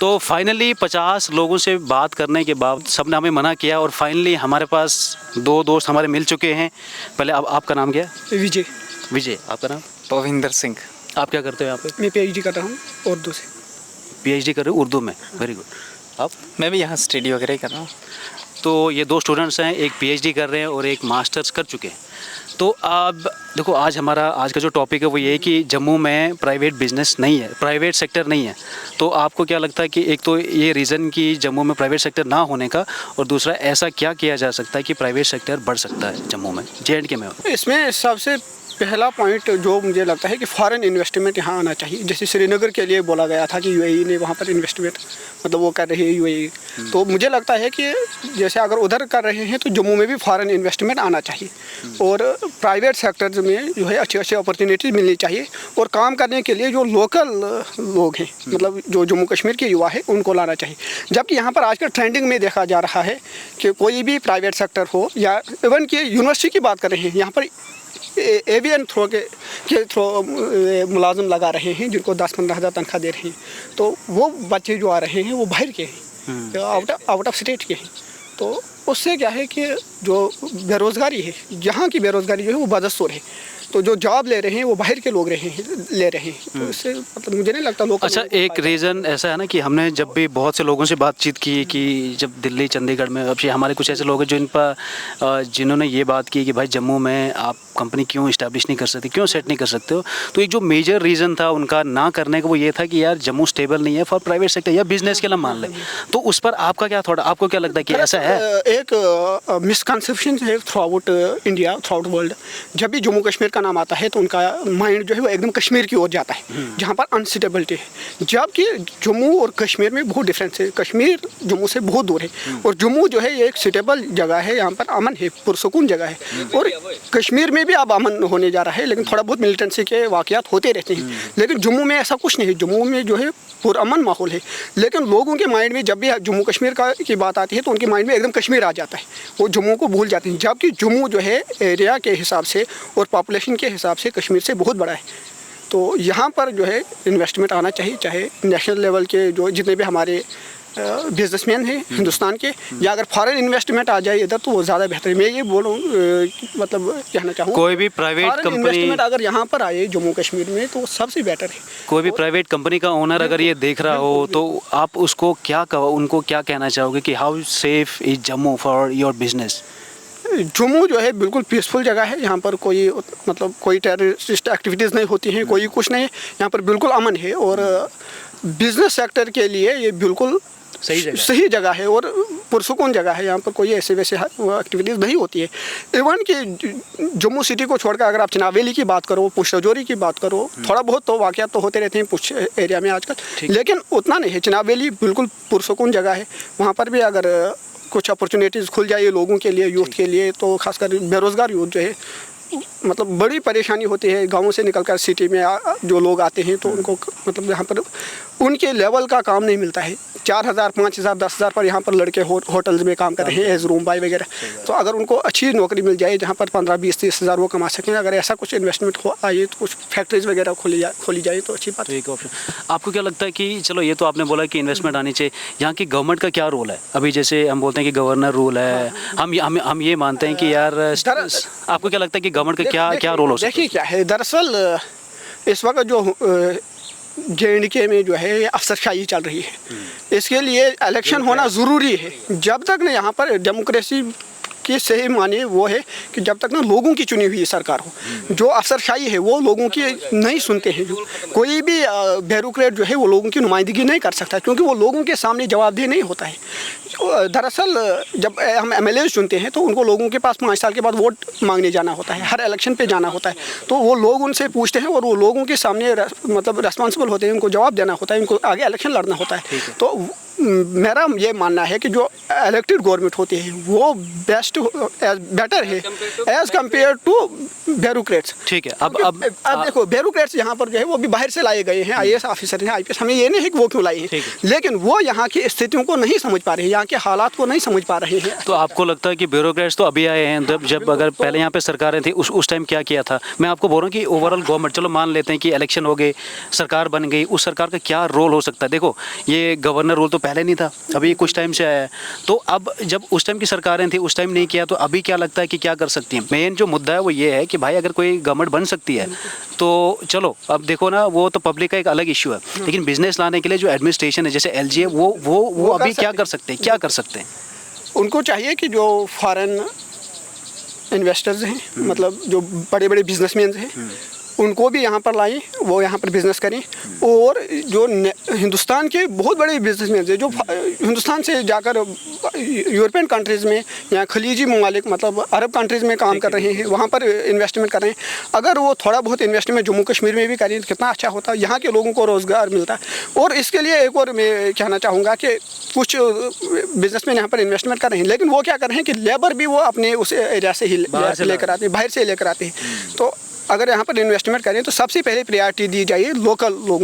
तो फाइनली 50 लोगों से बात करने के बाद सबने हमें मना किया और फाइनली हमारे पास 2 दोस्त हमारे मिल चुके हैं। पहले अब आपका नाम क्या है? विजय। विजय, आपका नाम? पविंदर सिंह। आप क्या करते हो यहाँ पे? मैं पीएचडी कर रहा हूँ उर्दू से। पीएचडी कर रहे हो उर्दू में? Very good. आप? मैं भी यहाँ स्टडी वगैरह ही कर रहा हूँ। तो ये 2 स्टूडेंट्स हैं, एक पीएचडी कर रहे हैं और एक मास्टर्स कर चुके हैं। तो अब देखो, आज का जो टॉपिक है वो ये है कि जम्मू में प्राइवेट बिजनेस नहीं है, प्राइवेट सेक्टर नहीं है। तो आपको क्या लगता है कि एक तो ये रीज़न कि जम्मू में प्राइवेट सेक्टर ना होने का, और दूसरा ऐसा क्या किया जा सकता है कि प्राइवेट सेक्टर बढ़ सकता है जम्मू में, JNK में? इसमें सबसे पहला पॉइंट जो मुझे लगता है कि फॉरेन इन्वेस्टमेंट यहाँ आना चाहिए। जैसे श्रीनगर के लिए बोला गया था कि यूएई ने वहाँ पर इन्वेस्टमेंट मतलब वो कर रही है यूएई। तो मुझे लगता है कि जैसे अगर उधर कर रहे हैं तो जम्मू में भी फॉरेन इन्वेस्टमेंट आना चाहिए और प्राइवेट सेक्टर में जो है अच्छी अच्छी अपॉर्चुनिटीज़ मिलनी चाहिए और काम करने के लिए जो लोकल लोग हैं मतलब जो जम्मू कश्मीर के युवा है उनको लाना चाहिए। जबकि यहाँ पर आजकल ट्रेंडिंग में देखा जा रहा है कि कोई भी प्राइवेट सेक्टर हो या इवन कि यूनिवर्सिटी की बात कर रहे हैं, यहाँ पर एवियन थ्रो मुलाजिम लगा रहे हैं जिनको 10-15 हज़ार तनख्वाह दे रहे हैं। तो वो बच्चे जो आ रहे हैं वो बाहर के हैं, आउट ऑफ स्टेट के हैं। तो उससे क्या है कि जो बेरोज़गारी है, यहाँ की बेरोज़गारी जो है वो बदस्तूर है। तो जो जॉब ले रहे हैं वो बाहर के लोग ले रहे हैं। तो इससे मतलब मुझे नहीं लगता लोग। अच्छा, एक रीज़न ऐसा है ना कि हमने जब भी बहुत से लोगों से बातचीत की कि जब दिल्ली चंडीगढ़ में, अब हमारे कुछ ऐसे लोग हैं जिन्होंने ये बात की कि भाई जम्मू में आप कंपनी क्यों इस्टेब्लिश नहीं कर सकते, क्यों सेट नहीं कर सकते हो। तो एक जो मेजर रीज़न था उनका ना करने का वो ये था कि यार जम्मू स्टेबल नहीं है फॉर प्राइवेट सेक्टर या बिजनेस के लिए मान लें। तो उस पर आपका क्या थोड़ा, आपको क्या लगता है कि ऐसा है? एक मिसकंसेप्शन है through out India, through out world. जब भी जम्मू कश्मीर नाम आता है तो उनका माइंड जो है वो एकदम कश्मीर की ओर जाता है जहाँ पर अनसिटेबिलिटी है। जबकि जम्मू और कश्मीर में बहुत डिफरेंस है। कश्मीर जम्मू से बहुत दूर है और जम्मू जो है एक सिटेबल जगह है, यहाँ पर अमन है, पुरसकून जगह है। और कश्मीर में भी अब अमन होने जा रहा है लेकिन थोड़ा बहुत मिलिटेंसी के वाकयात होते रहते हैं। लेकिन जम्मू में ऐसा कुछ नहीं है। जम्मू में जो है पुरअमन माहौल है। लेकिन लोगों के माइंड में जब भी जम्मू कश्मीर की बात आती है तो उनके माइंड में एकदम कश्मीर आ जाता है, वो जम्मू को भूल जाते हैं। जबकि जम्मू जो है एरिया के हिसाब से और पॉपुलेशन के हिसाब से कश्मीर से बहुत बड़ा है। तो यहाँ पर जो है इन्वेस्टमेंट आना चाहिए, चाहे नेशनल लेवल के जो जितने भी हमारे बिजनेसमैन हैं हिंदुस्तान के, या अगर फॉरेन इन्वेस्टमेंट आ जाए इधर तो वो ज़्यादा बेहतर है। मैं ये बोलूँ मतलब कहना चाहूँ कोई भी प्राइवेट कंपनी इन्वेस्टमेंट अगर यहाँ पर आए जम्मू कश्मीर में तो सबसे बेटर है। कोई भी प्राइवेट कंपनी का ओनर अगर ये देख रहा हो तो आप उसको उनको क्या कहना चाहोगे कि how safe is Jammu for your business? Jammu जो है बिल्कुल पीसफुल जगह है। यहाँ पर कोई मतलब कोई टेररिस्ट एक्टिविटीज़ नहीं होती हैं, कोई कुछ नहीं है। यहाँ पर बिल्कुल अमन है और बिजनेस सेक्टर के लिए ये बिल्कुल सही जगह है और पुरसुकून जगह है। यहाँ पर कोई ऐसे वैसे एक्टिविटीज़ नहीं होती है। इवन कि जम्मू सिटी को छोड़कर अगर आप चनावेली की बात करो, पुंछ राजौरी की बात करो, थोड़ा बहुत तो वाक़यात तो होते रहते हैं पुंछ एरिया में आजकल, लेकिन उतना नहीं है। चनावेली बिल्कुल पुरसुकून जगह है। वहाँ पर भी अगर कुछ अपॉर्चुनिटीज़ खुल जाए लोगों के लिए, यूथ के लिए, तो खासकर बेरोज़गार यूथ जो है मतलब बड़ी परेशानी होती है। गाँव से निकलकर सिटी में जो लोग आते हैं तो उनको मतलब यहाँ पर उनके लेवल का काम नहीं मिलता है। 4,000, 5,000, 10,000 पर यहाँ पर लड़के होटल्स में काम कर रहे हैं एज रूम बॉय वगैरह। तो अगर उनको अच्छी नौकरी मिल जाए जहाँ पर 15, 20, 30 हज़ार वो कमा सकें, अगर ऐसा कुछ इन्वेस्टमेंट हो आए तो कुछ फैक्ट्रीज वगैरह खोली जाए तो अच्छी बात है। एक ऑप्शन आपको क्या लगता है कि चलो ये तो आपने बोला कि इन्वेस्टमेंट आनी चाहिए, यहाँ की गवर्नमेंट का क्या रोल है? अभी जैसे हम बोलते हैं कि गवर्नर रूल है, हम ये मानते हैं कि यार आपको क्या लगता है कि गवर्नमेंट का क्या रोल हो सकता है? देखिए क्या है, दरअसल इस वक्त जो JNK में जो है अफसरशाही चल रही है। इसके लिए इलेक्शन होना ज़रूरी है। जब तक ना यहाँ पर डेमोक्रेसी की सही माने वो है कि जब तक ना लोगों की चुनी हुई सरकार हो। जो अफसरशाही है वो लोगों की नहीं सुनते हैं। कोई भी ब्यूरोक्रेट जो है वो लोगों की नुमाइंदगी नहीं कर सकता क्योंकि वो लोगों के सामने जवाबदेह नहीं होता है। दरअसल जब हम MLA चुनते हैं तो उनको लोगों के पास 5 साल के बाद वोट मांगने जाना होता है, हर इलेक्शन पे जाना होता है। तो वो लोग उनसे पूछते हैं और वो लोगों के सामने मतलब रिस्पॉन्सिबल होते हैं, उनको जवाब देना होता है, उनको आगे इलेक्शन लड़ना होता है। तो मेरा ये मानना है कि जो इलेक्टेड गवर्नमेंट होती है वो बेटर है एज कम्पेयर टू ब्यूरोक्रेट्स। ठीक है। अब देखो ब्यूरोक्रेट्स यहाँ पर जो है वो भी बाहर से लाए गए हैं, IAS ऑफिसर हैं, IPS, हमें ये नहीं है कि वो क्यों लाए हैं, लेकिन वो यहाँ की स्थितियों को नहीं समझ पा रहे हैं, यहाँ के हालात को नहीं समझ पा रहे हैं। तो आपको लगता है कि ब्यूरोक्रेट्स तो अभी आए हैं, जब अगर पहले यहाँ पे सरकारें थी उस टाइम क्या किया था? मैं आपको बोल रहा हूँ कि ओवरऑल गवर्नमेंट, चलो मान लेते हैं कि इलेक्शन हो गए, सरकार बन गई, उस सरकार का क्या रोल हो सकता है? देखो ये गवर्नर रोल तो पहले नहीं था, अभी कुछ टाइम से आया है, तो अब जब उस टाइम की सरकारें थी उस टाइम नहीं किया, तो अभी क्या लगता है कि क्या कर सकती हैं? मेन जो मुद्दा है वो ये है कि भाई अगर कोई गवर्नमेंट बन सकती है तो चलो, अब देखो ना, वो तो पब्लिक का एक अलग इशू है, लेकिन बिजनेस लाने के लिए जो एडमिनिस्ट्रेशन है जैसे LG है वो अभी क्या कर सकते हैं, क्या कर सकते हैं? उनको चाहिए कि जो फॉरेन इन्वेस्टर्स हैं, मतलब जो बड़े बड़े बिजनेसमैन हैं, उनको भी यहाँ पर लाएं, वो यहाँ पर बिज़नेस करें। और जो हिंदुस्तान के बहुत बड़े बिजनेसमैन हैं जो हिंदुस्तान से जाकर यूरोपियन कंट्रीज़ में या खलीजी ममालिक मतलब अरब कंट्रीज़ में काम कर रहे हैं, वहाँ पर इन्वेस्टमेंट कर रहे हैं। अगर वो थोड़ा बहुत इन्वेस्टमेंट जम्मू कश्मीर में भी करें तो कितना अच्छा होता, यहाँ के लोगों को रोज़गार मिलता। और इसके लिए एक और मैं कहना चाहूँगा कि कुछ बिजनेसमैन यहाँ पर इन्वेस्टमेंट कर रहे हैं, लेकिन वो क्या कर रहे हैं कि लेबर भी वो अपने उस एरिया से ही लेकर आते हैं, बाहर से लेकर आते हैं। तो अगर यहाँ पर इन्वेस्टमेंट करें तो सबसे पहले प्रायोरिटी दी जाए लोकल लोगों